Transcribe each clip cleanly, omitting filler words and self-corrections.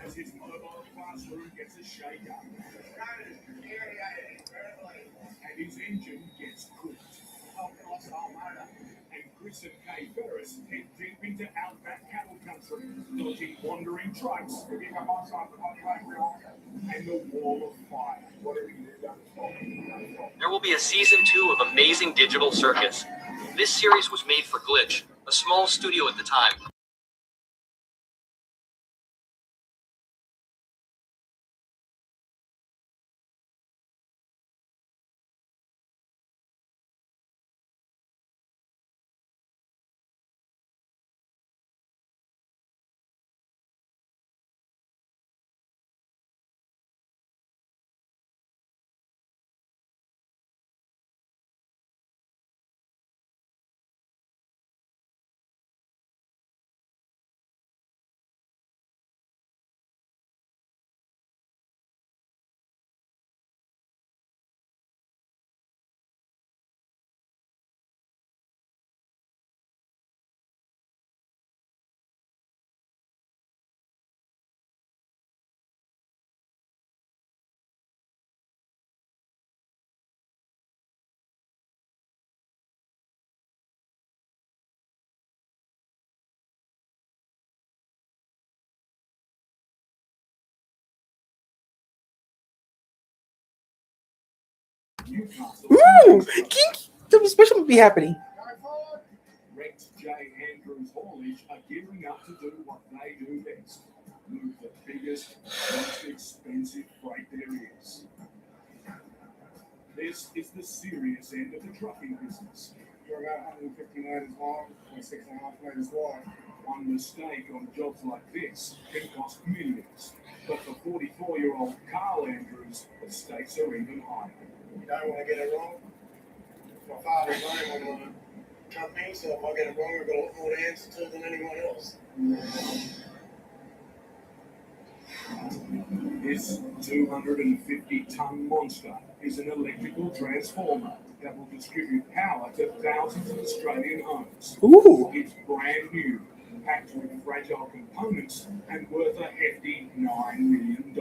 As his mobile classroom gets a shake up. And his engine gets cooked. And Chris and Kay Ferris head deep into outback cattle country, dodging wandering trucks. And the wall of fire. There will be a season 2 of Amazing Digital Circus. This series was made for Glitch, a small studio at the time. Ooh, something special would be happening. Rex J. Andrews Haulage are gearing up to do what they do best. Move the biggest, most expensive freight there is. This is the serious end of the trucking business. You're about 150 metres long and 6.5 metres wide. One mistake on jobs like this can cost millions. But for 44-year-old Carl Andrews, the stakes are even higher. You don't want to get it wrong. My father's name on the company, so if I get it wrong, I've got a lot more to answer to than anyone else. This 250-ton monster is an electrical transformer that will distribute power to thousands of Australian homes. Ooh. It's brand new, packed with fragile components and worth a hefty $9 million.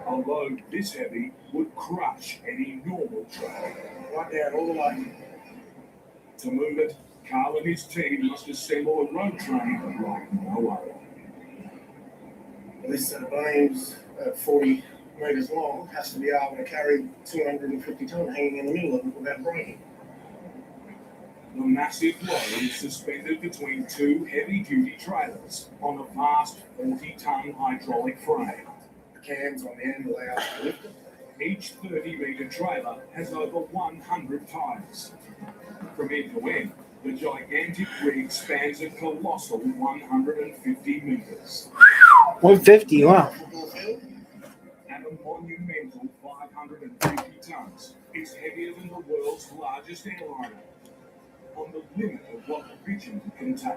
A load this heavy would crush any normal truck. Right down all the way. To move it, Carl and his team must assemble a road train like no other. This set of beams at 40 metres long has to be able to carry 250 tonne hanging in the middle of it without breaking. The massive load is suspended between two heavy-duty trailers on a vast 40-ton hydraulic frame. The cams on the end allow us to lift it. Each 30-metre trailer has over 100 tyres. From end to end, the gigantic rig spans a colossal 150 metres. 150, wow. At a monumental 550 tonnes, it's heavier than the world's largest airliner, on the limit of what the pigeon can take.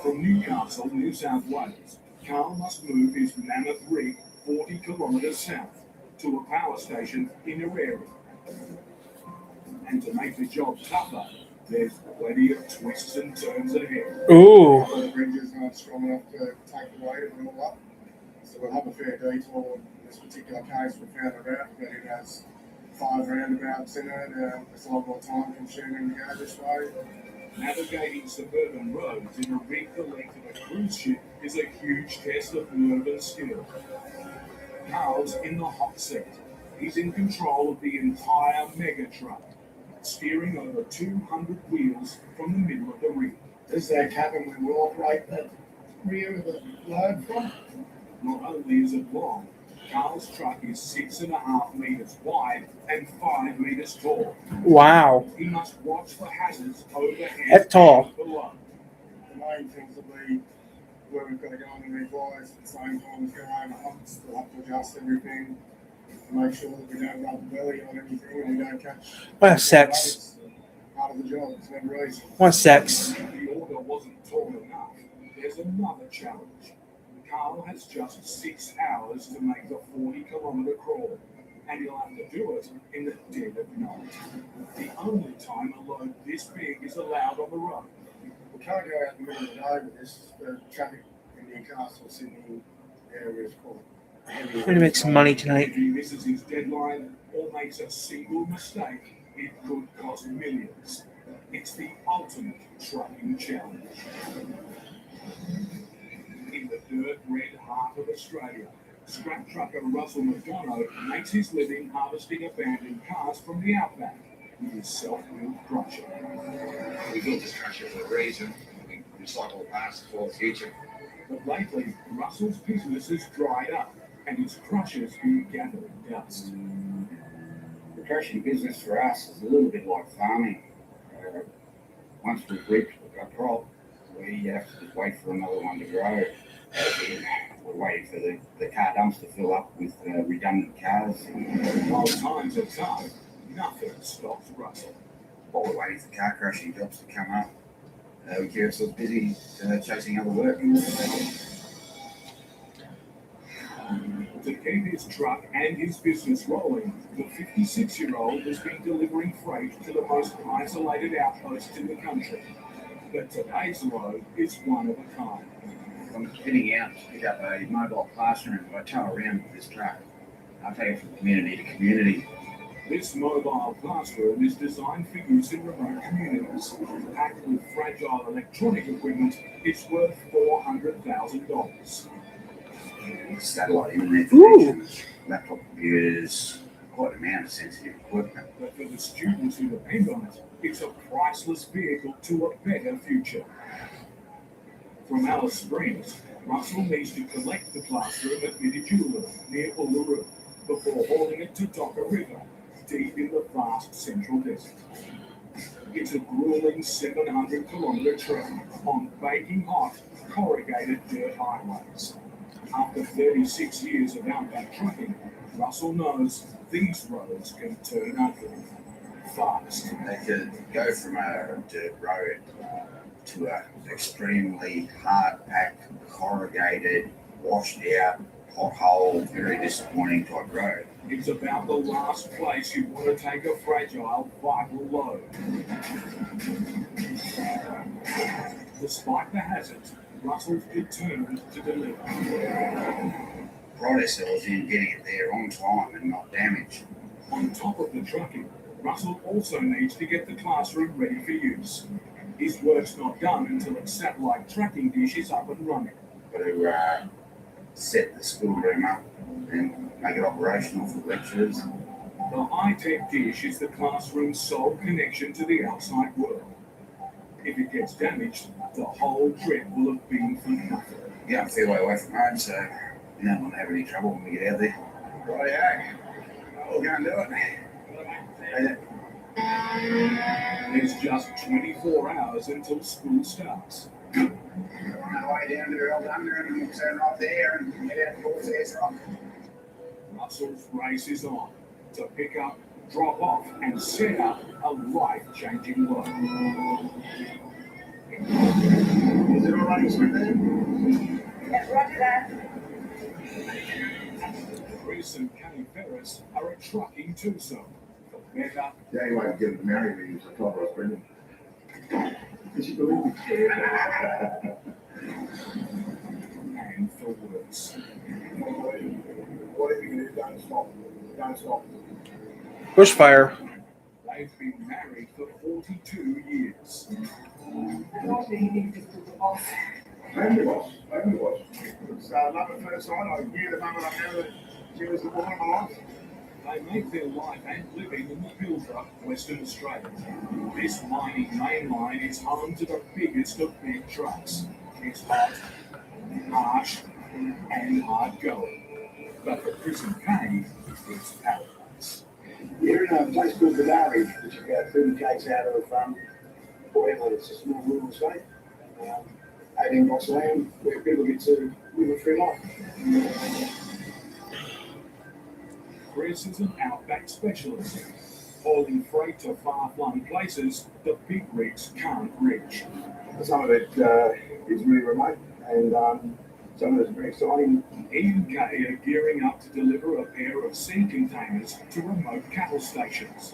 From Newcastle, New South Wales, Carl must move his mammoth rig 40 kilometres south to a power station in Arera. And to make the job tougher, there's plenty of twists and turns ahead. Ooh. The bridge is not strong enough to take the weight and all up. So we'll have a fair detour. In this particular case, we found a route that it has 5 roundabouts in it. It's a lot more time consuming to go this way. Navigating suburban roads in a rig the length of a cruise ship is a huge test of nerve and skill. Carl's in the hot seat. He's in control of the entire mega truck, steering over 200 wheels from the middle of the rig. This is our cabin where we'll operate the rear of the load from. Not only is it long, Carl's truck is 6.5 metres wide and 5 metres tall. Wow. He must watch for hazards overhead That's tall. and below. The main things will be where we've got to go underneath wires at the same time as going over humps. We'll have to adjust everything to make sure that we don't rub the belly on anything and we don't catch. What a sex. Part of the job. It's never easy. What sex. If the order wasn't tall enough, there's another challenge. Carl has just 6 hours to make the 40-kilometre crawl, and he'll have to do it in the dead of night. The only time a load this big is allowed on the road. We can't go out in the middle of the day with this. The traffic in Newcastle, Sydney area is quite heavy. I'm gonna make some money tonight. If he misses his deadline or makes a single mistake, it could cost millions. It's the ultimate trucking challenge. In the dirt-red heart of Australia, scrap trucker Russell McDonough makes his living harvesting abandoned cars from the outback with his self-built crusher. We built this crusher for a reason. We recycle parts for the future. But lately, Russell's business has dried up and his crusher's been gathering dust. The crushing business for us is a little bit like farming. Once we've reaped a crop, we have to just wait for another one to grow. We're waiting for the car dumps to fill up with redundant cars. While times are tough, nothing stops Russell. While we're waiting for car crushing jobs to come up, we keep ourselves busy chasing other work. To keep his truck and his business rolling, the 56-year-old has been delivering freight to the most isolated outposts in the country. But today's load is one of a kind. I'm heading out to pick up a mobile classroom that I tow around with this truck. I take it from community to community. This mobile classroom is designed for use in remote communities. Packed with fragile electronic equipment, it's worth $400,000. Satellite internet connections, laptop computers, quite an amount of sensitive equipment. But for the students who depend on it, it's a priceless vehicle to a better future. From Alice Springs, Russell needs to collect the classroom at Midijula near Uluru before hauling it to Docker River, deep in the vast central desert. It's a grueling 700-kilometre trek on baking hot, corrugated dirt highways. After 36 years of outback trucking, Russell knows these roads can turn ugly fast. They could go from a dirt road to an extremely hard-packed, corrugated, washed-out, pothole, very disappointing type road. It's about the last place you want to take a fragile, vital load. Despite the hazards, Russell's determined to deliver. Pride ourselves in getting it there on time and not damaged. On top of the trucking, Russell also needs to get the classroom ready for use. His work's not done until its satellite tracking dish is up and running. Got to set the schoolroom up and make it operational for lecturers. The high-tech dish is the classroom's sole connection to the outside world. If it gets damaged, the whole trip will have been for nothing. Yeah, I'm a fair way away from home, so we don't want to have any trouble when we get out there. Rightio, we'll go and do it. There's just 24 hours until school starts. On the way down to Eldunda and we'll turn right there and get out towards Ayers Rock. Russell's race is on to pick up, drop off, and set up a life-changing load. Is it all right with them? Yeah, roger that. Chris and Kay Ferris are a trucking twosome. For better The only way to get him to marry me is to told her I was pregnant. Did she believe me? and for worse. Whatever you do, don't stop. Don't stop. Bushfire. They've been married for 42 years. Maybe it was. Maybe it was. It's love at first sight. I knew the moment I knew that she was the woman of my life. They make their life and living in the Pilbara, Western Australia. This mining mainline is home to the biggest of big trucks. It's hot, harsh, and hard going. But for Chris and Kay, it's paradise. You're in a place called Badari, which is about 30 k's out of whatever, it's a small rural estate. 18 blocks of land where people get to live a free life. Chris is an outback specialist, hauling freight to far-flung places the big rigs can't reach. Some of it is really remote, and Some of it's very exciting. E&K are gearing up to deliver a pair of sea containers to remote cattle stations.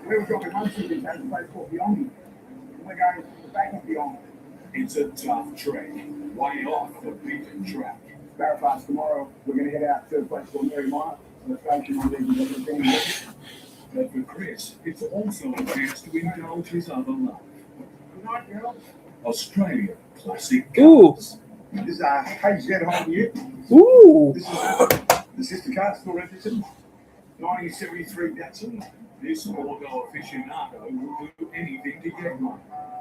We were dropping one shipping at a place called Beyond. We're going back and beyond. It's a tough trek, way off the beaten track. Belfast tomorrow. We're going to head out to a place called Mary Mile. The station on there. But for Chris, it's also a chance to indulge his other love. Good night, girls. Australia classic Ooh. cars. This is HZ Home here. Ooh. This is the sister car store Edmonton. 1973 Datsun. This auto aficionado will do anything to get one.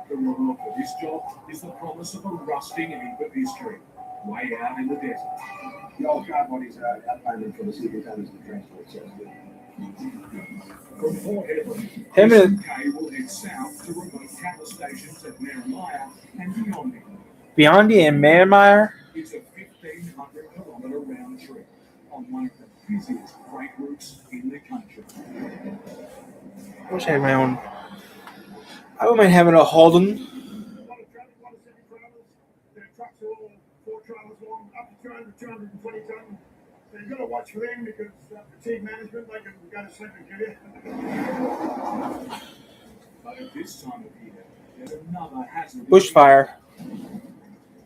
The reward for this job is the promise of a rusting end of history, way out in the desert. The old car bodies are outlanded for the city containers and transport services. From Port Hedland, Him and K will head south to remote cattle stations at Merrimaya and Beyond. Beyondy and Manmeyer. It's a 1,500-kilometre round trip on one of the busiest freight routes in the country. I wish I had my own. I wouldn't mind having a Holden. A lot of semi trailers. Their trucks are all 4 trailers long, up to 200, 220 tonne. So you've got to watch for them because fatigue management, they can go to sleep and kill you. But at this time of year, there's another hazard. Bushfire.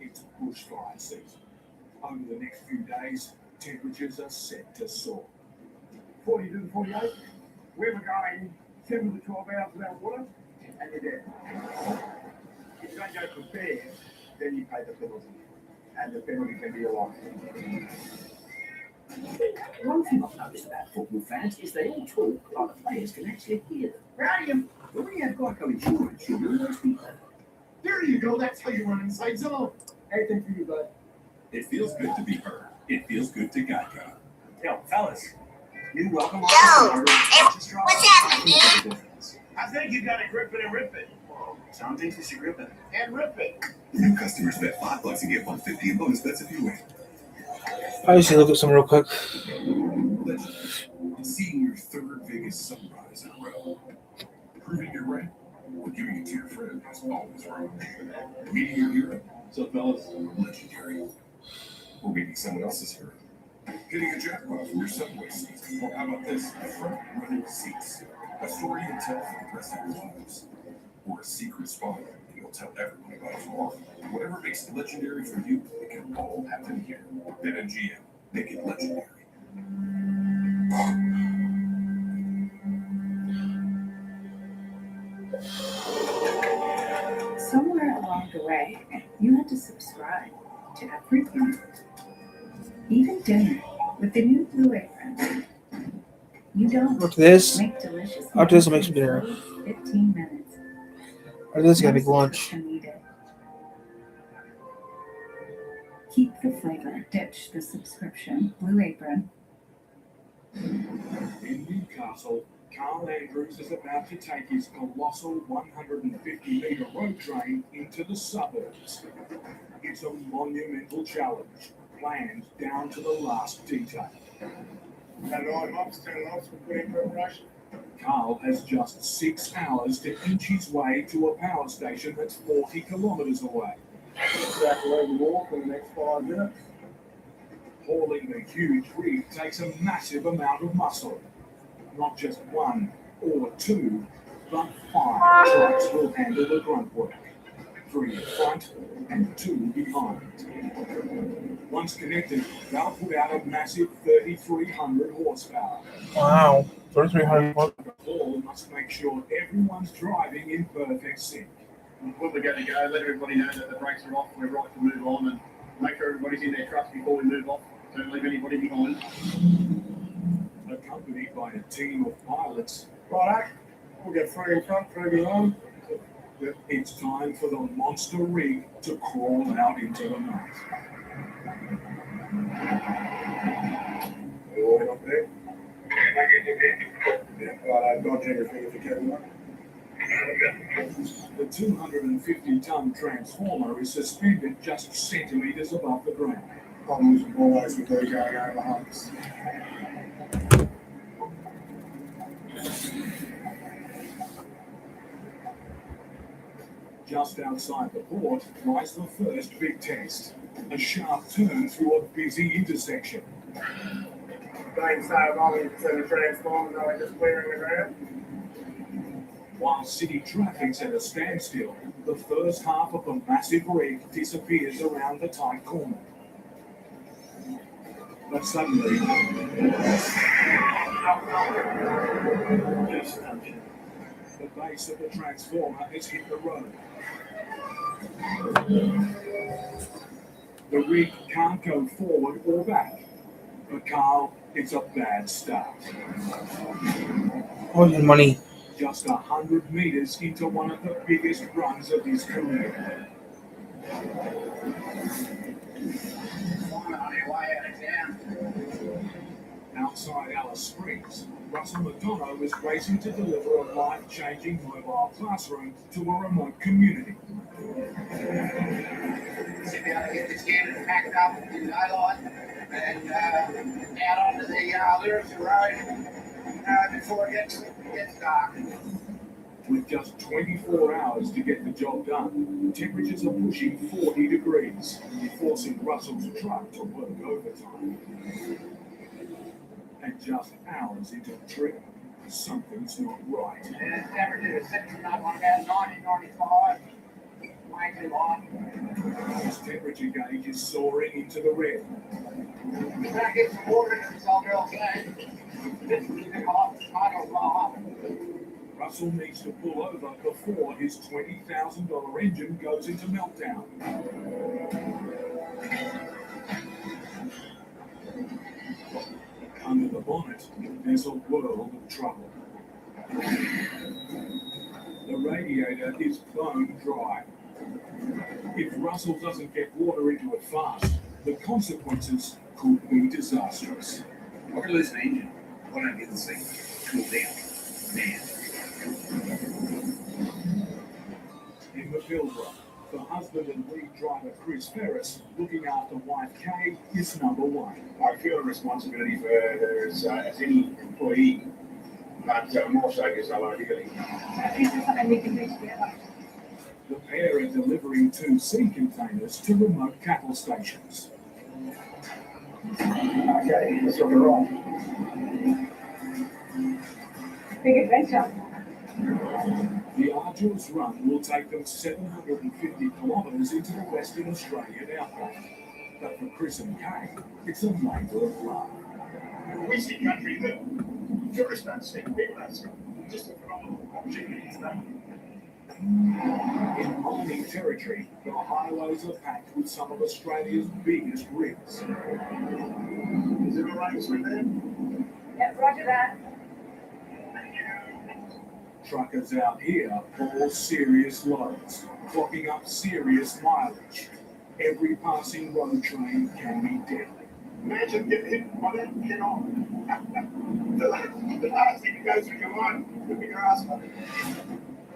It's bushfire season. Over the next few days, temperatures are set to soar. 42 to 48. We were going 10 to 12 hours without water, and you're dead. If you don't go prepared, then you pay the penalty. And the penalty can be your life. One thing I've noticed about football fans is they all talk like the players can actually hear them. Radium, when we have Geico insurance, you always be heard. There you go, that's how you run inside zone. Everything for you, bud. It feels good to be heard. It feels good to Geico. Yo, fellas, new welcome. What's happening? I think you got to grip it and rip it. Some things you should grip it. And rip it. New customers bet $5 and get $150 in bonus bets if you win. I just need to look at some real quick. Seeing your third biggest sunrise in a row. Proving you're right, or giving it to your friend is always wrong. Meeting your hero. So, fellas, legendary. Or meeting someone else's hero. Getting a jackpot from your subway seats. Or how about this? Front running seats. A story you'll tell for the rest of your lives. Or a secret spot you'll tell everyone about tomorrow. Whatever makes it legendary for you, it can all happen here. BetMGM. Make it legendary. Somewhere along the way, you had to subscribe to everything, even dinner with the new Blue Apron. You don't After this, make delicious after this, I'll meals make some dinner. in 15 minutes. After this, I gotta make No lunch. subscription needed. Keep the flavor. Ditch the subscription. Blue Apron. In Newcastle, Carl Andrews is about to take his colossal 150-metre road train into the suburbs. It's a monumental challenge, planned down to the last detail. Had 9 months, 10 months for putting preparation. Carl has just 6 hours to inch his way to a power station that's 40 kilometres away. Back over walk in the next 5 minutes. Hauling the huge rig takes a massive amount of muscle. Not just 1 or 2, but 5 trucks will handle the grunt work. 3 in front and 2 behind. Once connected, they'll put out a massive 3,300 horsepower. Wow. 3,300. Paul must make sure everyone's driving in perfect sync. When we go to go, let everybody know that the brakes are off, we're right to move on, and make sure everybody's in their trucks before we move off. Don't leave anybody behind. Accompanied by a team of pilots, Right, we'll get 3 in front, 3 behind. it's time for the monster rig to crawl out into the night. All up there. Yeah, right, dodge everything if you can. The 250-ton transformer is suspended just centimetres above the ground. Problems always with those going over humps. Just outside the port lies the first big test, a sharp turn through a busy intersection. They started on to the transform and they were just clearing the ground. While city traffic's at a standstill, the first half of the massive rig disappears around the tight corner. But suddenly, the base of the transformer has hit the road. The rig can't go forward or back. But Carl, it's a bad start. All your money. Just 100 meters into one of the biggest runs of his career. Outside Alice Springs, Russell McDonough was racing to deliver a life-changing mobile classroom to a remote community. Should be able to get this unit packed up in daylight and out onto the Lyrica Road before it gets dark. With just 24 hours to get the job done, temperatures are pushing 40 degrees, forcing Russell's truck to work overtime. And just hours into the trip, something's not right. Temperature is sitting up on about 90, 95. Way too hot. His temperature gauge is soaring into the red. We're going to get some water into this old girl soon. This is too hot. It's hot to blow up. Russell needs to pull over before his $20,000 engine goes into meltdown. Under the bonnet, there's a world of trouble. The radiator is bone dry. If Russell doesn't get water into it fast, the consequences could be disastrous. I could lose an engine. Why don't I get this thing cooled down? Man. In the Pilbara, the husband and lead driver Chris Ferris, looking after wife Kay, is number one. I feel a responsibility for her as any employee, but more so because I like it. Is there something we can do together? The pair are delivering 2 sea containers to remote cattle stations. Okay, let's rock and roll. Big adventure. The arduous run will take them 750 kilometres into the Western Australian outback. But for Chris and Kay, it's a labour of love. We see country that tourists don't see, people don't see. Just a phenomenal opportunity today. In mining territory, the highways are packed with some of Australia's biggest rigs. Is there a race with them? Yep, roger that. Truckers out here haul serious loads, clocking up serious mileage. Every passing road train can be deadly. Imagine getting hit by that head on. the last thing that goes through your mind would be your ass.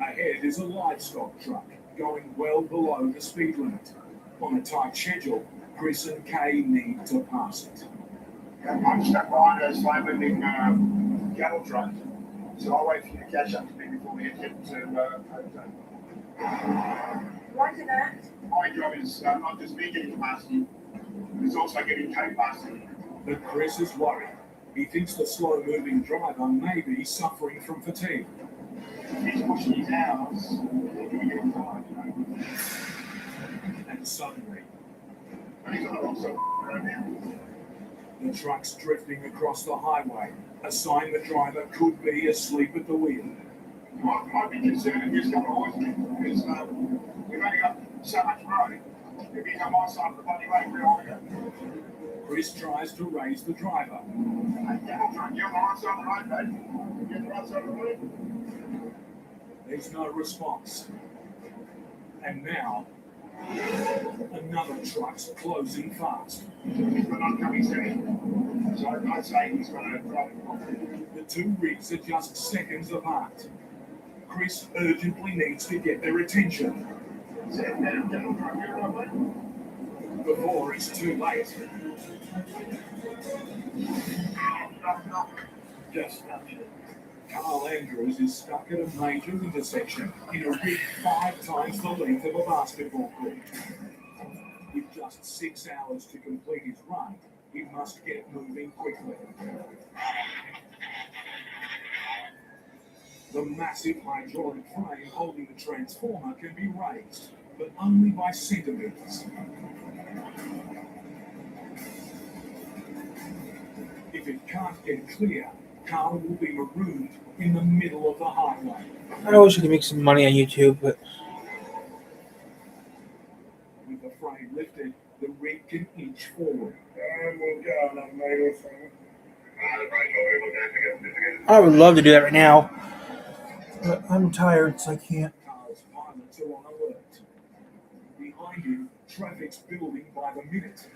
Ahead is a livestock truck going well below the speed limit. On a tight schedule, Chris and Kay need to pass it. I'm stuck behind a slow-moving cattle truck, so I'll wait for you to catch up to me before we get to overtime. Roger that. My job is not just me getting past you, it's also getting Kay past you. But Chris is worried. He thinks the slow-moving driver may be suffering from fatigue. He's pushing his hours. And suddenly, He's on the wrong side right now. the truck's drifting across the highway, a sign the driver could be asleep at the wheel. Might be concerned if he's coming always because we've only got so much road. If he's on my side of the bloody road, where I go. Chris tries to raise the driver. You're on the right side of the road, mate. You're on the right side of the road. There's no response. And now, another truck's closing fast. He's got oncoming soon. So I'd say he's going to drive it off. The 2 rigs are just seconds apart. Chris urgently needs to get their attention before it's too late. Just stop it. Carl Andrews is stuck at a major intersection in a rig 5 times the length of a basketball court. With just 6 hours to complete his run, he must get moving quickly. The massive hydraulic frame holding the transformer can be raised, but only by centimeters. If it can't get clear, Carl will be marooned in the middle of the highway. I wish I could make some money on YouTube, but With the frame lifted, the rig can inch forward. We'll go another meter or so. I would love to do that right now. But I'm tired, so I can't. Carl's pilots are on alert. Behind him, traffic's building by the minute.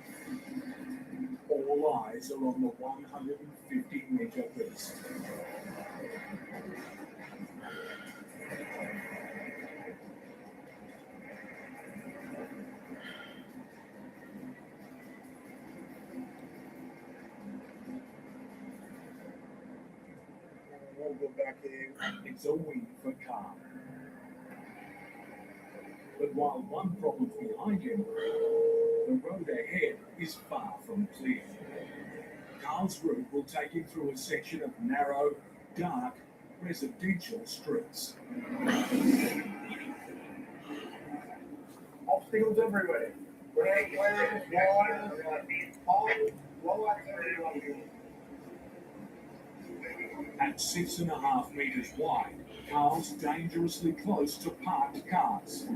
All eyes are on the 150-meter beast. We'll go back in. It's a win for Carl. But while one problem's behind him, the road ahead is far from clear. Carl's route will take him through a section of narrow, dark, residential streets. Obstacles everywhere. Brake flares, warnings, low activity. At 6.5 meters wide, Carl's dangerously close to parked cars.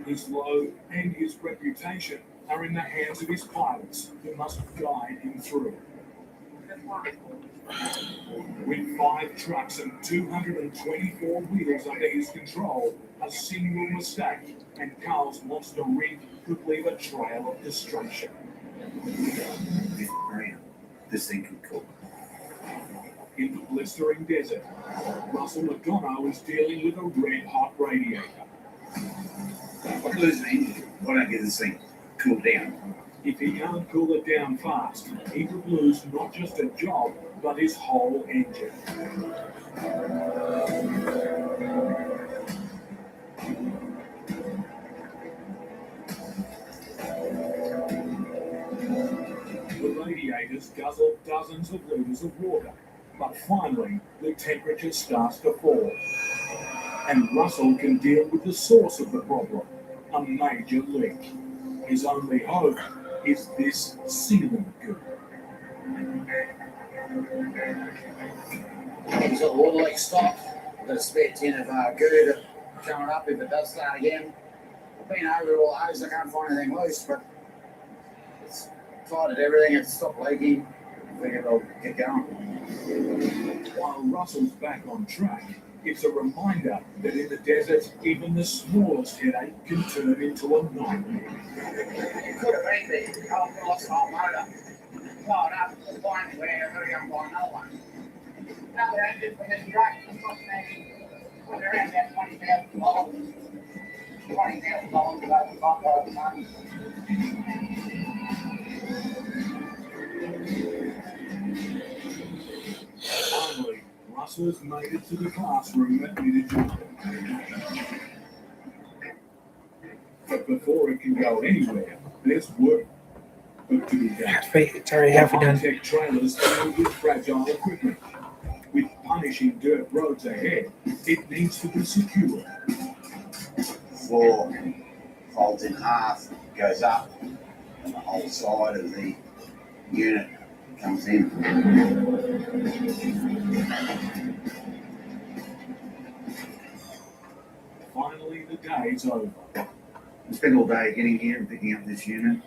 His load and his reputation are in the hands of his pilots, who must guide him through. With 5 trucks and 224 wheels under his control, a single mistake, and Carl's monster rig could leave a trail of destruction. This thing can cook. In the blistering desert, Russell McDonough is dealing with a red-hot radiator. I could lose an engine. Why don't I get this thing cooled down? If he can't cool it down fast, he could lose not just a job, but his whole engine. The radiators guzzle dozens of liters of water, but finally the temperature starts to fall. And Russell can deal with the source of the problem, a major leak. His only hope is this sealing good. He's got the water leak stopped. I've got a spare tin of goo coming up if it does start again. I've been over all those, I can't find anything loose, but it's tightened everything, it's stopped leaking. I figured I'll get going. While Russell's back on track, it's a reminder that in the desert, even the smallest headache can turn into a nightmare. It could have been the lost the whole motor. Fired up to the point where I've got to go and buy another one. Another engine from this truck, it's cost me around about $20,000. $20,000 about the bump over the money. Finally, Russell has made it to the classroom at Mid-June. But before it can go anywhere, there's work to be done. It's already halfway done. High-tech trailers filled with fragile equipment. With punishing dirt roads ahead, it needs to be secure. Floor folds in half, goes up, and the whole side of the unit comes in. Finally, the day's over. We spent all day getting here and picking up this unit.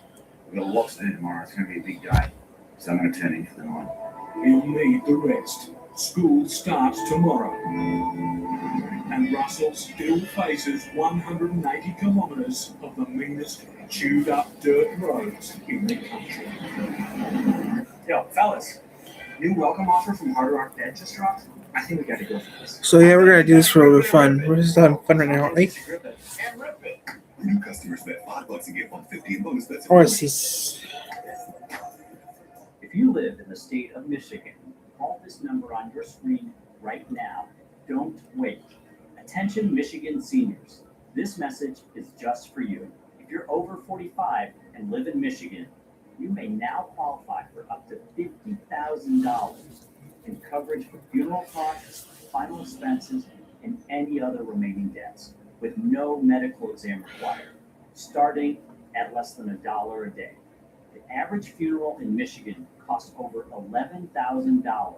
We've got lots to do tomorrow. It's going to be a big day. So I'm going to turn in for the night. He'll need the rest. School starts tomorrow. And Russell still faces 180 kilometres of the meanest, chewed-up dirt roads in the country. Yo, fellas, new welcome offer from Hard Rock Bed just dropped. I think we got to go for this. So yeah, we're gonna do this for a little bit of fun. We're just having fun right now, aren't we? New customers bet $5 and get $150 in bonus bets. I want to see. If you live in the state of Michigan, Call this number on your screen right now. Don't wait. Attention Michigan seniors. This message is just for you. If you're over 45 and live in Michigan, you may now qualify for up to $50,000 in coverage for funeral costs, final expenses, and any other remaining debts, with no medical exam required, starting at less than $1 a day. The average funeral in Michigan costs over $11,000.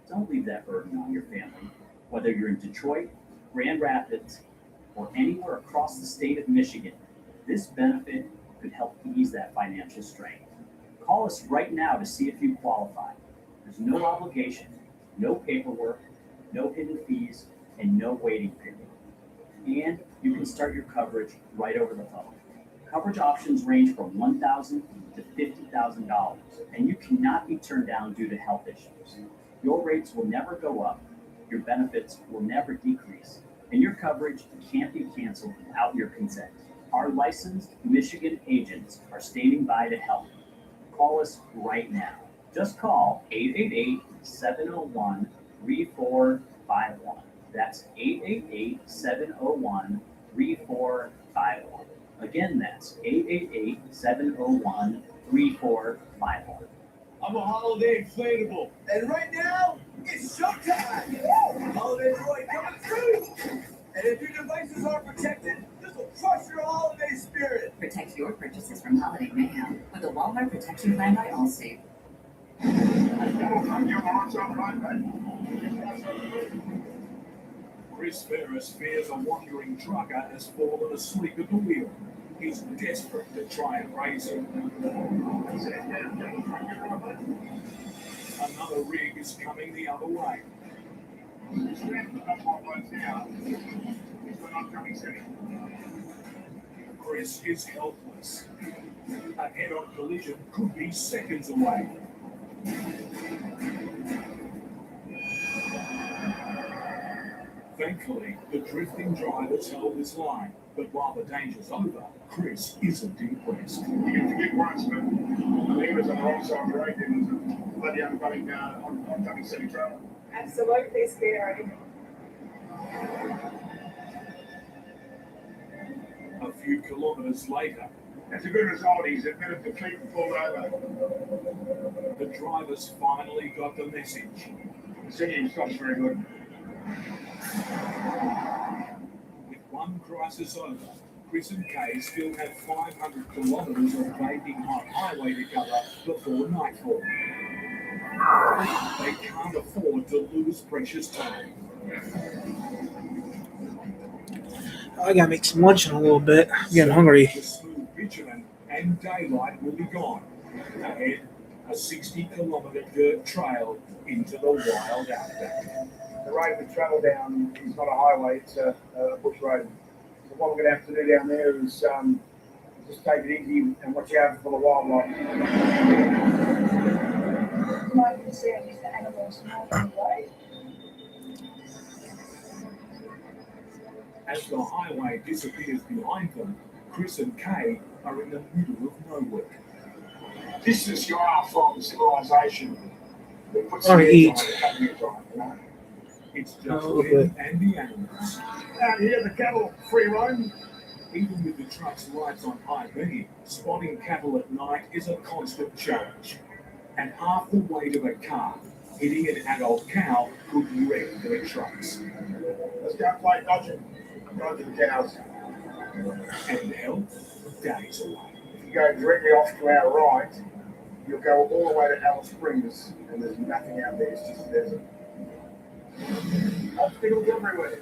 Don't leave that burden on your family. Whether you're in Detroit, Grand Rapids, or anywhere across the state of Michigan, this benefit could help ease that financial strain. Call us right now to see if you qualify. There's no obligation, no paperwork, no hidden fees, and no waiting period. And you can start your coverage right over the phone. Coverage options range from $1,000 to $50,000, and you cannot be turned down due to health issues. Your rates will never go up, your benefits will never decrease, and your coverage can't be canceled without your consent. Our licensed Michigan agents are standing by to help. Call us right now. Just call 888-701-3451. That's 888-701-3451. Again, that's 888-701-3451. I'm a holiday inflatable, and right now, it's showtime! Holiday Droid coming through! And if your devices aren't protected, this will crush your holiday spirit! Protect your purchases from holiday mayhem with the Walmart Protection Plan by Allstate. Chris Ferris fears a wandering trucker has fallen asleep at the wheel. He's desperate to try and raise him. Another rig is coming the other way. Chris is helpless. A head-on collision could be seconds away. Thankfully, the drifting driver's held his line, but while the danger's over, Chris isn't impressed. You can forget once, but I think it was on the wrong side of the road. There was a bloody oncoming semi-trailer. Absolutely scary. A few kilometres later, That's a good result. He's a bit of defeat and pulled over. the drivers finally got the message. The singing stops very good. With one crisis over, Chris and Kay still have 500 kilometres of vaping hot highway to cover before nightfall. They can't afford to lose precious time. I gotta make some lunch in a little bit. I'm getting hungry. The smooth bitumen and daylight will be gone. Ahead, a 60-kilometre dirt trail into the wild outback. The road we travel down is not a highway, it's a bush road. So what we're going to have to do down there is just take it easy and watch out for the wildlife. My concern is the animals more than the road. As the highway disappears behind them, Chris and Kay are in the middle of nowhere. This is far from civilization. I want to eat. It's just Oh, them okay. and the animals. Out here, the cattle free roam. Even with the truck's lights on high beam, spotting cattle at night is a constant challenge. And half the weight of a car hitting an adult cow could wreck their trucks. Let's go play dodging cows. And help days away. If you go directly off to our right, you'll go all the way to Alice Springs, and there's nothing out there, it's just a desert. Obstacles everywhere.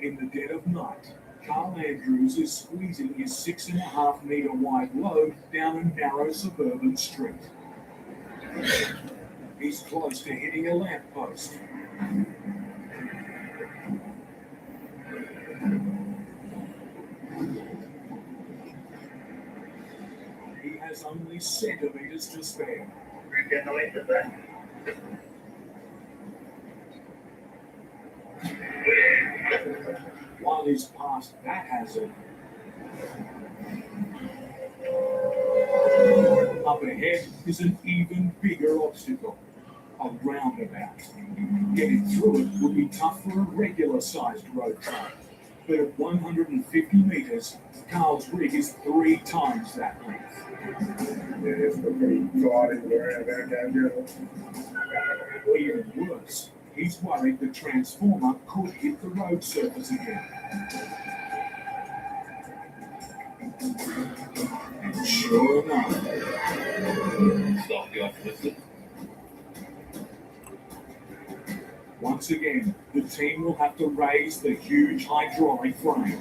In the dead of night, Carl Andrews is squeezing his 6.5 metre wide load down a narrow suburban street. He's close to hitting a lamppost. He has only centimetres to spare. We're getting the length of that. While he's past that hazard, Up ahead is an even bigger obstacle, a roundabout. Getting through it would be tough for a regular-sized road train, but at 150 metres, Carl's rig is 3 times that length. Yeah, it's pretty exciting around that game. Even worse, he's worried the transformer could hit the road surface again. And sure enough, Stop the uplifted. once again, the team will have to raise the huge hydraulic frame.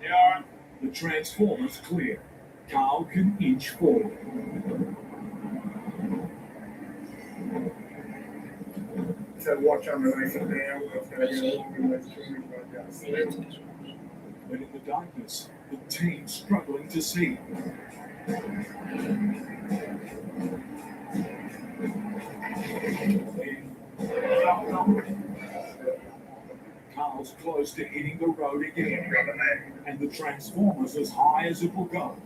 Yeah. The transformer's clear. Carl can inch forward. So watch underneath it now. It's going to get a little bit tricky. But in the darkness, the team's struggling to see. Carl's close to hitting the road again, and the transformer's as high as it will go.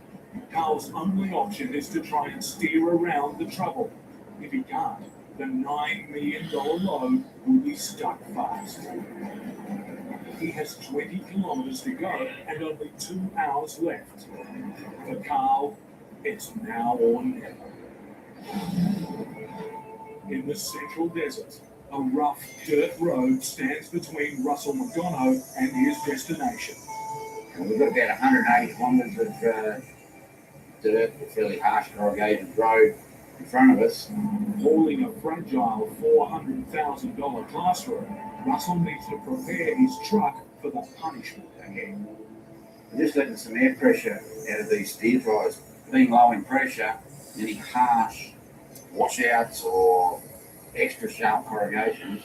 Carl's only option is to try and steer around the trouble. If he can't, the $9 million load will be stuck fast. He has 20 kilometers to go and only 2 hours left. For Carl, it's now or never. In the central desert, a rough dirt road stands between Russell McDonough and his destination. And we've got about 180 kilometres of dirt, a fairly harsh corrugated road in front of us. Hauling a fragile $400,000 classroom, Russell needs to prepare his truck for the punishment ahead. We're just letting some air pressure out of these steer tyres. Being low in pressure, any harsh washouts or extra sharp corrugations,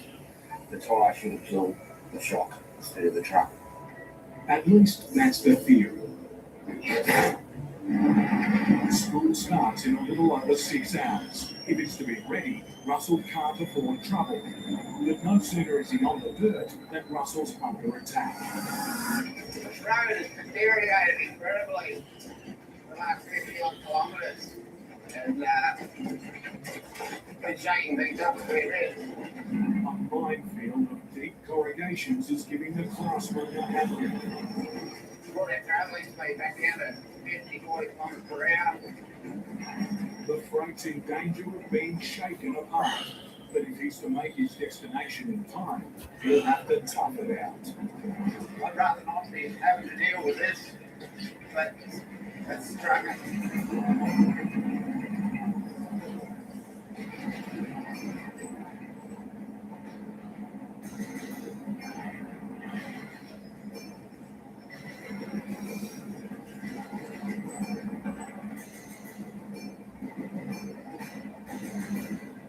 the tyre should absorb the shock instead of the truck. At least that's the theory. School starts in a little over 6 hours. If it's to be ready, Russell can't afford trouble. But no sooner is he on the dirt than Russell's under attack. This road has deteriorated incredibly for the last 50 odd kilometres. And been shaking things up a bit, really. A minefield of deep corrugations is giving the classroom a hammering. Brought our travelling speed back down to 50, 40 kilometres per hour. The freight's in danger of being shaken apart. But if he's to make his destination in time, he'll have to tough it out. I'd rather not be having to deal with this, but that's the truck.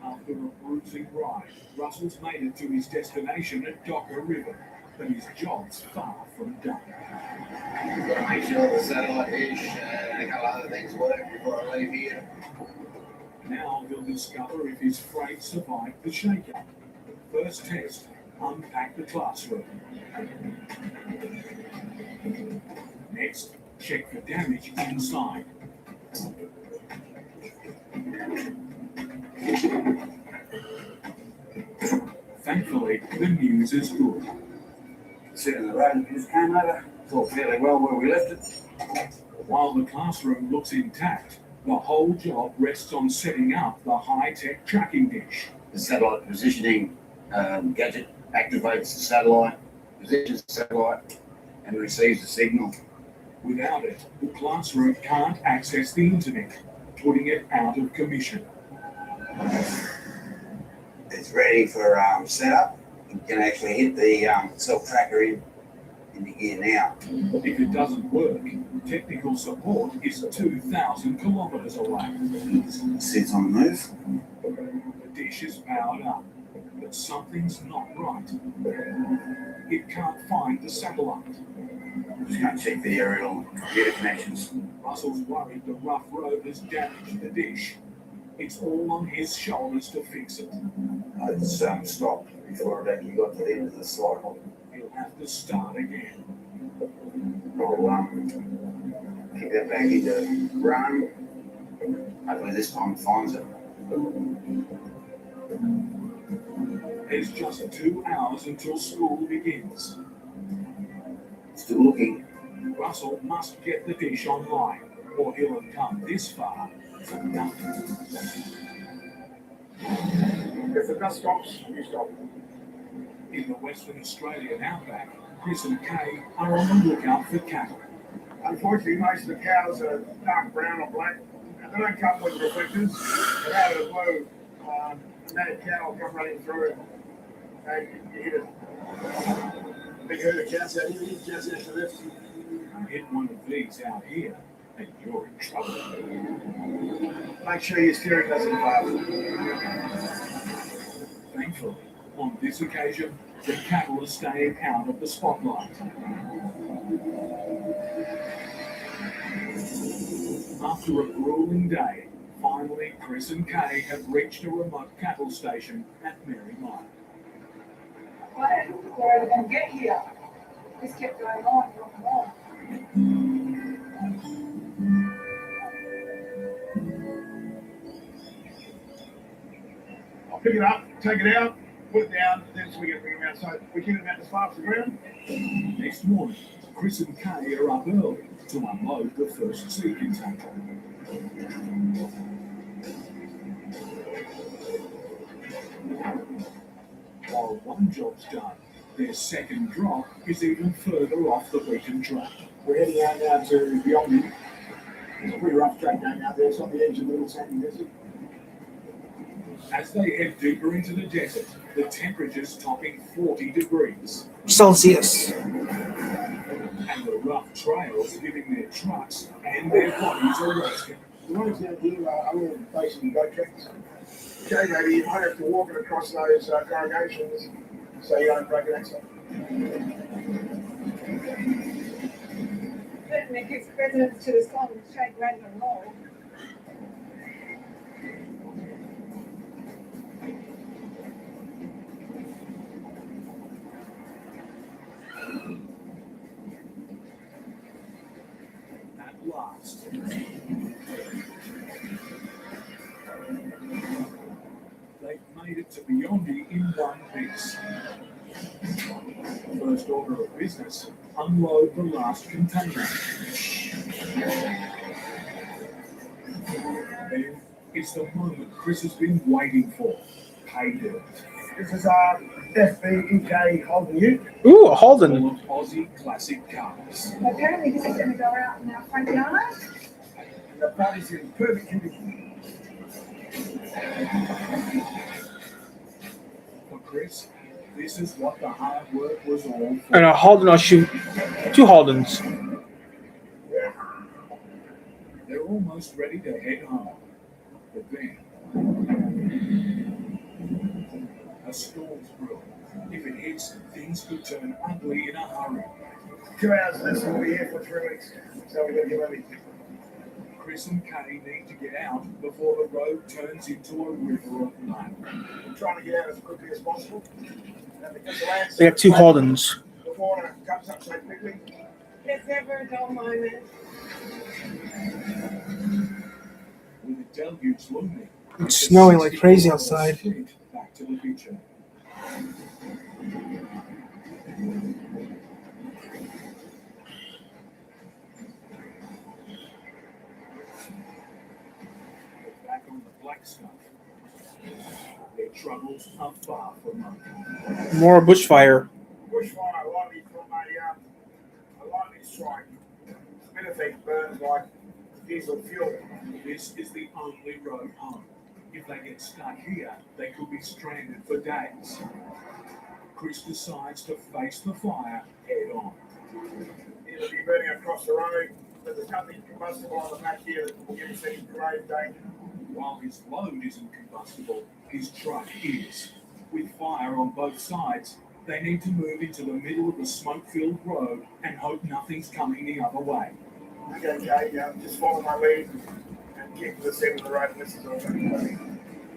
After a bruising ride, Russell's made it to his destination at Docker River, but his job's far from done. We've got to make sure the satellite dish and a couple other things work before I leave here. Now he'll discover if his freight survived the shake-up. First test, unpack the classroom. Next, check for damage inside. Thankfully, the news is good. Sitting in the road and just came over. Thought fairly well where we left it. While the classroom looks intact, the whole job rests on setting up the high-tech tracking dish. The satellite positioning gadget activates the satellite, positions the satellite, and receives the signal. Without it, the classroom can't access the internet, putting it out of commission. It's ready for setup. You can actually hit the self-tracker in the gear now. If it doesn't work, technical support is 2,000 kilometers away. It sits on the move. The dish is powered up, but something's not right. It can't find the satellite. Just going to check the aerial computer connections. Russell's worried the rough road has damaged the dish. It's all on his shoulders to fix it. I'd stopped before that you got to the end of the cycle. He'll have to start again. I'll kick that back into run. Hopefully this time it finds it. There's just 2 hours until school begins. Still looking. Russell must get the dish online, or he'll have come this far for nothing. If the bus stops, you stop. In the Western Australian outback, Chris and Kay are on the lookout for cattle. Unfortunately, most of the cows are dark brown or black. They don't come with reflectors. They're out of the blue. And that cow will come running through and you hit it. Big herd of cows out here, cows out to the left. Hit one of these out here, and you're in trouble. Make sure your steering doesn't fail. Thankfully, on this occasion, the cattle are staying out of the spotlight. After a grueling day, finally Chris and Kay have reached a remote cattle station at Mary Mine. Why did they get here? This kept going on and on. I'll pick it up, take it out, put it down, then so we can bring them out. So we get them out as far as the ground. Next morning, Chris and Kay are up early to unload the first sea container. While one job's done, their second drop is even further off the beaten track. We're heading out now to Beyond. It's a pretty rough track going out there. It's on the edge of the Little Sandy Desert. As they head deeper into the desert, the temperature's topping 40 degrees. Celsius. And the rough trails giving their trucks and their bodies a roasting. The roads down here are all basically goat tracks. Okay, maybe you might have to walk it across those corrugations so you don't break an axle. Certainly gives precedence to the song Shake, Rattle and Roll. At last, they've made it to Beyond in one piece. First order of business, unload the last container. Then it's the moment Chris has been waiting for. Pay dirt. This is our F-3 E-8 Holden Ute. Ooh, a Holden. Full of Aussie classic cars. Apparently this is going to go out in our front yard. And the body's in perfect condition. For Chris, this is what the hard work was all for. And a Holden, I'll shoot 2 Holdens. They're almost ready to head home. But then, a storm's brewing. If it hits, things could turn ugly in a hurry. 2 hours less than we'll be here for 3 weeks. So we're going to get ready. Chris and Kay need to get out before the road turns into a river of mud. We're trying to get out as quickly as possible. Because the land's They got 2 Holdens. the water comes up so quickly. There's never a dull moment. With a deluge looming, It's snowing like crazy outside. back to the future. Back on the black stuff. Their troubles are far from over. More bushfire. Bushfire lightning from a lightning strike. Spinifex burns like diesel fuel. This is the only road home. If they get stuck here, they could be stranded for days. Chris decides to face the fire head on. It'll be burning across the road, but there's nothing combustible on the back here that will give us any grave danger. While his load isn't combustible, his truck is. With fire on both sides, they need to move into the middle of the smoke-filled road and hope nothing's coming the other way. Okay, just follow my lead and Get to the centre of the road and this is all going to be.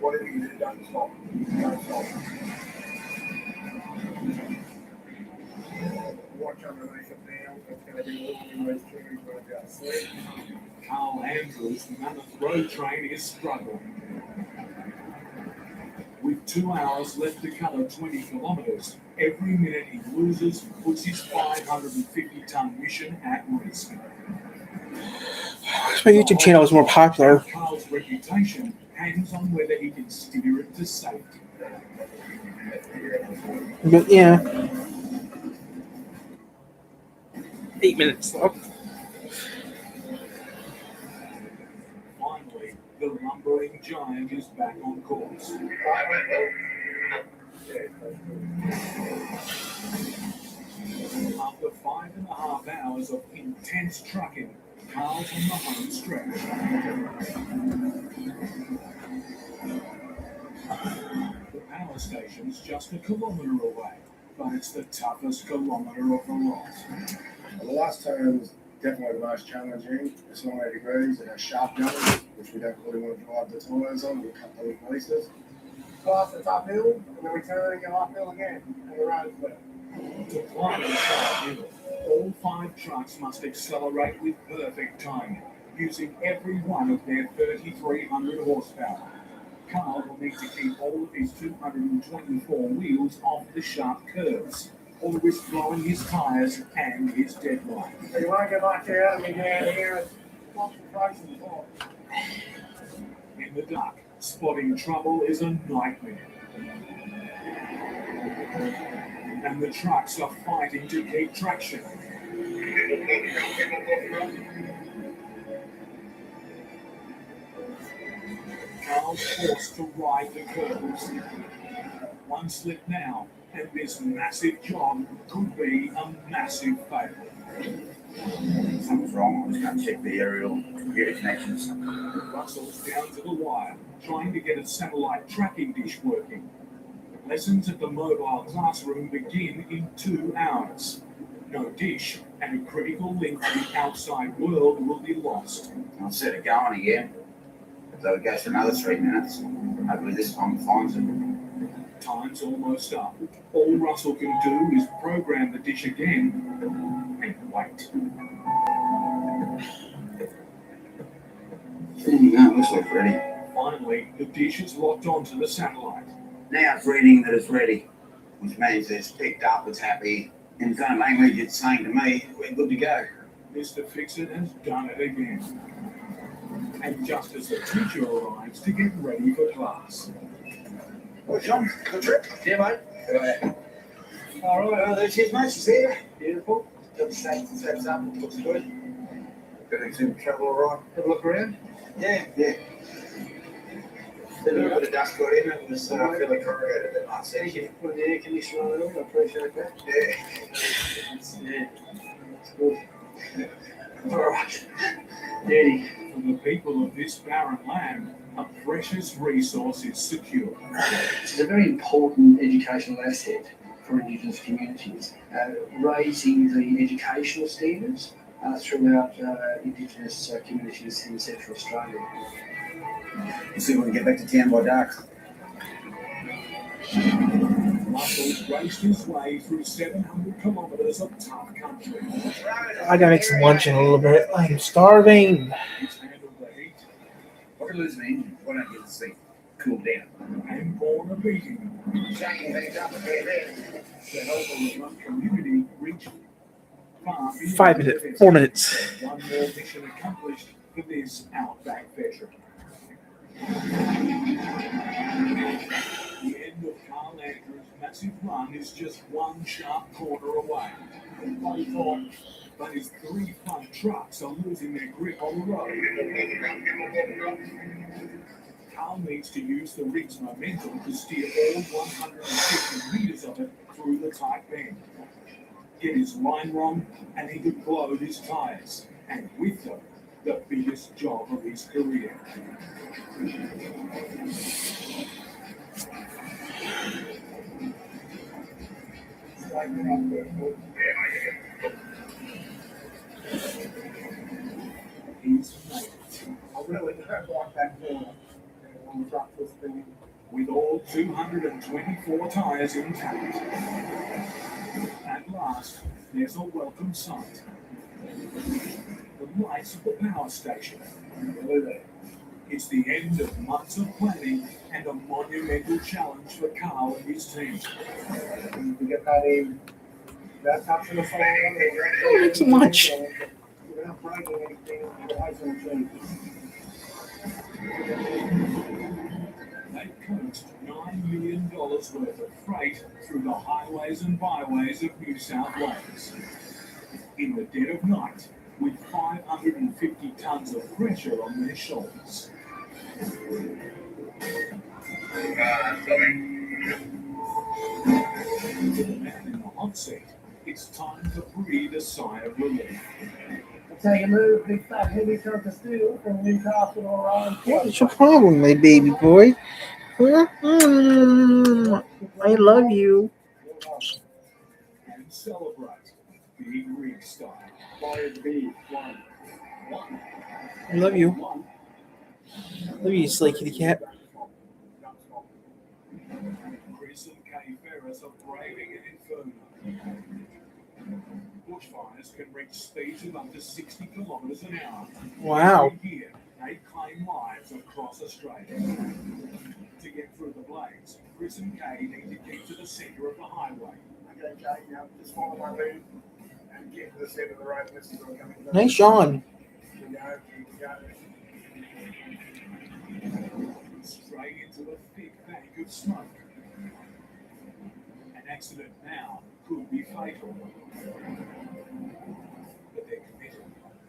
Whatever you do, don't stop. Don't stop. Watch underneath it now. It's going to be looking in those trees when it's out of sleep. Carl Andrews' Mammoth Road Train is struggling. With 2 hours left to cover 20 kilometres, every minute he loses puts his 550-tonne mission at risk. My YouTube channel is more popular. Carl's reputation hangs on whether he can steer it to safety. But yeah. 8 minutes left. Finally, the lumbering giant is back on course. After 5.5 hours of intense trucking, Carl's on the home stretch. The power station's just a kilometre away, but it's the toughest kilometre of the lot. The last turn was definitely the most challenging. It's 90 degrees and a sharp numbers, which we don't really want to drive the tyres on. We'll cut those pieces. Past the top hill, and then we turn and go uphill again, and the road's left. To climb the sharp hill, all 5 trucks must accelerate with perfect timing, using every one of their 3,300 horsepower. Carl will need to keep all of his 224 wheels off the sharp curves, or risk blowing his tyres and his deadline. So you won't get much out of me down here and watch the face and fall. In the dark, spotting trouble is a nightmare. And the trucks are fighting to keep traction. Carl's forced to ride the curves. One slip now, and this massive job could be a massive failure. Something's wrong. I'm just going to check the aerial computer connections. Russell's down to the wire, trying to get a satellite tracking dish working. Lessons at the mobile classroom begin in 2 hours. No dish, and a critical link to the outside world will be lost. I'll set it going again. So it goes for another 3 minutes. Hopefully this time it finds it. Time's almost up. All Russell can do is program the dish again and wait. There you go, it looks like ready. Finally, the dish is locked onto the satellite. Now it's reading that it's ready, which means it's picked up, it's happy. In its own language, it's saying to me, we're good to go. Mr. Fix-It has done it again. And just as the teacher arrives to get ready for class. Well, John, good trip. Yeah, mate. All right, there she is, mate. She's here. Beautiful. Got the stats up. Looks good. Everything's in trouble, all right. Have a look around. Yeah. Did a little bit of dust got in. It was fairly corrugated that night. Thank you for putting the air conditioner on. I appreciate that. Yeah. It's good. All right. Dirty. For the people of this barren land, a precious resource is secure. It's a very important educational asset for Indigenous communities, raising the educational standards throughout Indigenous communities in Central Australia. We'll see if we can get back to town by dark. Russell's raced his way through 700 kilometres of tough country. I gotta make some lunch in a little bit. I'm starving. He's handled the heat We're losing the engine. Why don't you get this thing cooled down? and borne a beating. Shaking things up a bit there. To help a remote community reach far beyond 5 minutes, the 4 minutes. One more mission accomplished for this outback veteran. The end of Carl Andrews' massive run is just one sharp corner away. But his 3 front trucks are losing their grip on the road. Carl needs to use the rig's momentum to steer all 150 metres of it through the tight bend. Get his line wrong, and he could blow his tyres. And with them, the biggest job of his career. He's made it. I really don't on the truck was spinning. With all 224 tyres intact. At last, there's a welcome sight. The lights of the power station. It's the end of months of planning and a monumental challenge for Carl and his team. We get that in. That's up to the phone. Not too much. Without breaking anything, the lights on change. They coaxed $9 million worth of freight through the highways and byways of New South Wales. In the dead of night, with 550 tons of pressure on their shoulders. To the man in the hot seat, it's time to breathe a sigh of relief. Take a move, big fat heavy truck of steel from Newcastle to Orion. What's your problem, my baby boy? Huh? I love you. And celebrate big rig style. I love you. Love you, Slay Kitty Cat. Chris and Kay Ferris are braving an inferno. Bushfires can reach speeds of up to 60 kilometres an hour. Wow. Every year, they claim lives across Australia. To get through the blaze, Chris and Kay need to keep to the centre of the highway. Okay, Kate, now just follow my lead and get to the centre of the road. This is all coming down. Nice Sean. Keep going. Straight into a thick bank of smoke. An accident now could be fatal. But they're committed.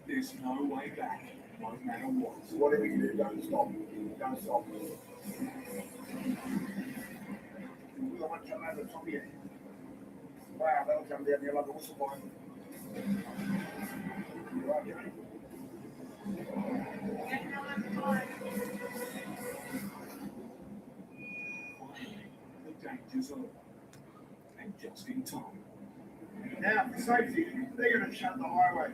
There's no way back, no matter what. So whatever you do, don't stop. Don't stop. We'll want to come over the top of you. Wow, that'll come down here like a whistle line. You are, Jimmy. The danger's over. And just in time. Now, for safety, they're going to shut the highway.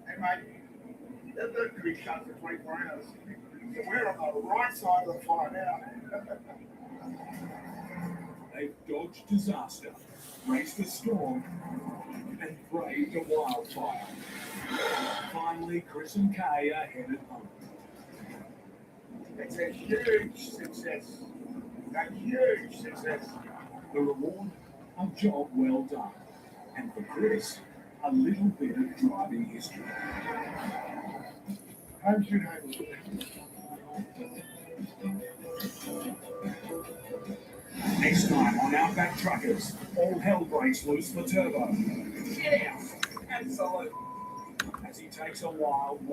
Hey, mate, that could be shut for 24 hours. So we're on the right side of the fire now. They've dodged disaster, raced a storm, and braved a wildfire. Finally, Chris and Kay are headed home. It's a huge success. A huge success. The reward? A job well done. And for Chris, a little bit of driving history. Home shoot home. Next time on Outback Truckers, all hell breaks loose for Turbo. Shit out. Absolute. As he takes a wild